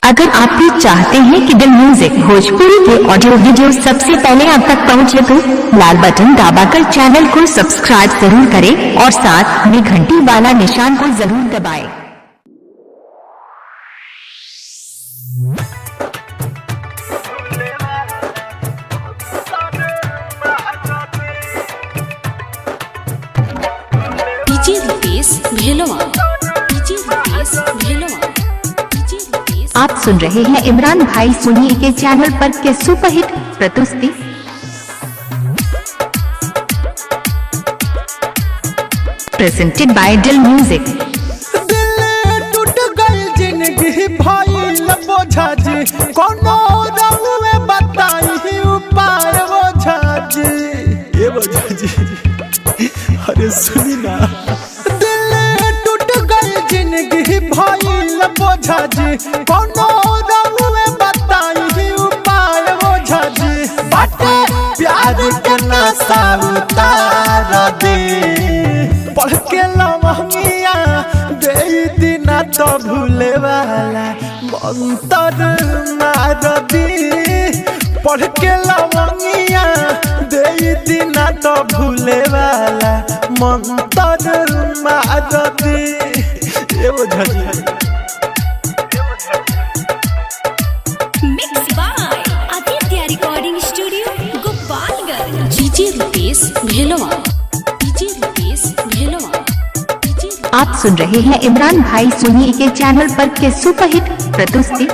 अगर आप भी चाहते हैं कि दिल म्यूजिक भोजपुरी के ऑडियो वीडियो सबसे पहले आप तक पहुंचे तो लाल बटन दबाकर चैनल को सब्सक्राइब जरूर करें और साथ में घंटी वाला निशान को जरूर दबाएं। डीजे रुपेश भेलवा। आप सुन रहे हैं इमरान भाई सोनी के चैनल पर के सुपरहिट प्रस्तुति। प्रेजेंटेड बाय दिल म्यूजिक। दिल टूट गई जिंदगी भाई बोझा जी, कोनो रंग में बताई उपाय बोझा जी। ये बोझा जी अरे सुनी ना, दिल टूट गई जिंदगी भाई बोझा जी, कोनो रंग में बताई उपाय बोझा जी। बाटे प्यार के नशा उतार दे, पढ़ के लमहिया दे दिना तो भूले वाला मंतर मार दी। पढ़ के लमहिया दे दिना तो भूले वाला मंतर मार दी। ये बोझा ji mix by Aditya recording studio Gopalganj. DJ Rupesh Bhelwa. आप सुन रहे हैं इमरान भाई सोनी के चैनल पर के सुपरहिट प्रस्तुति।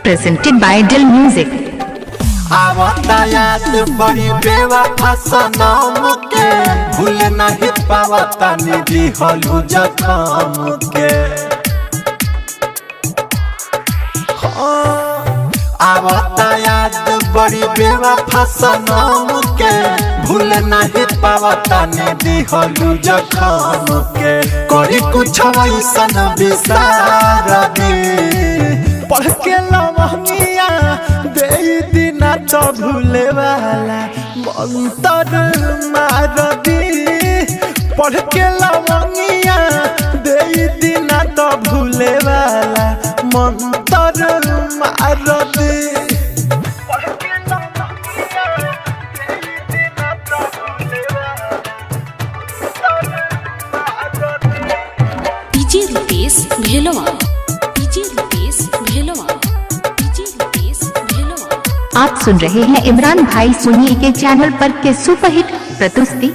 प्रेजेंटेड बाय दिल म्यूजिक। आवता याद बड़ी बेवफा सनम के, भूल नहीं पावता निधि हलू जखम के। आवता याद बड़ी बेवफा सनम के, भूल नहीं पावता निधि हलू जखम के। करी कुछ ऐसन विसार दे, पढ़ के लमहिया दे दिना तो भूले वाला मंतर मार दी। पढ़ के लमहिया दे दिना तो भूले वाला मंतर मार दी। डीजे रुपेश भेलवा। आप सुन रहे हैं इमरान भाई सोनी के चैनल पर के सुपरहिट प्रस्तुति।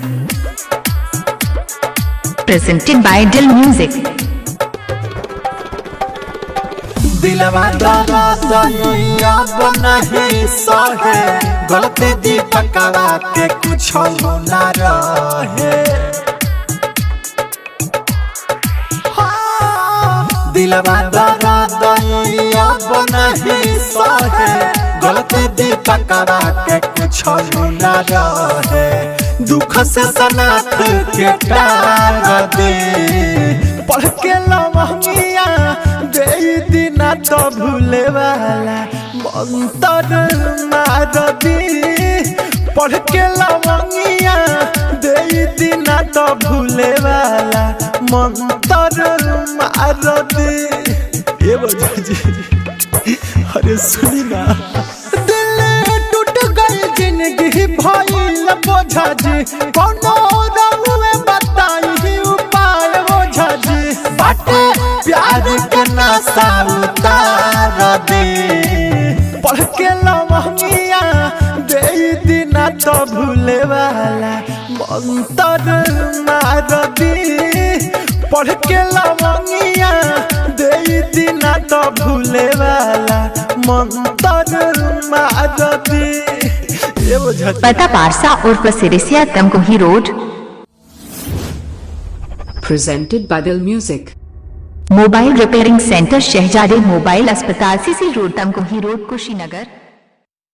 प्रेजेंटेड बाय दिल म्यूजिक। दिलवा दर्द अब नहीं सहे, गलती दीपकवा के कुछ न रहे। दिलवा दर्द अब नहीं सहे, गलती दीपकवा के कुछ न रहे। दुख से सनाथ के टार दे, पढ़ के लमहिया दे दिना तो भूले वाला मंतर मार दी। पढ़ के लमहिया दे दिना तो भूले वाला मंतर मार दी। ये बोझा जी अरे सुनी ना, दिल टूट गई जिंदगी भाई बोझा जी, कोनो रंग में बताई उपाय बोझा जी। बाटे प्यार के नशा उतार दे, पढ़ के लमहिया दे दिना तो भूले वाला मंतर मार दी। पढ़ के लमहिया दे दिना तो भूले वाला मंतर मार दी। ये बोझा पता पारसा उर्फ Sirisiya Tamkuhi road. Presented by Dil Music. Mobile repairing centre शहजादे मोबाइल अस्पताल सीसी रोड तमकुही रोड कुशीनगर।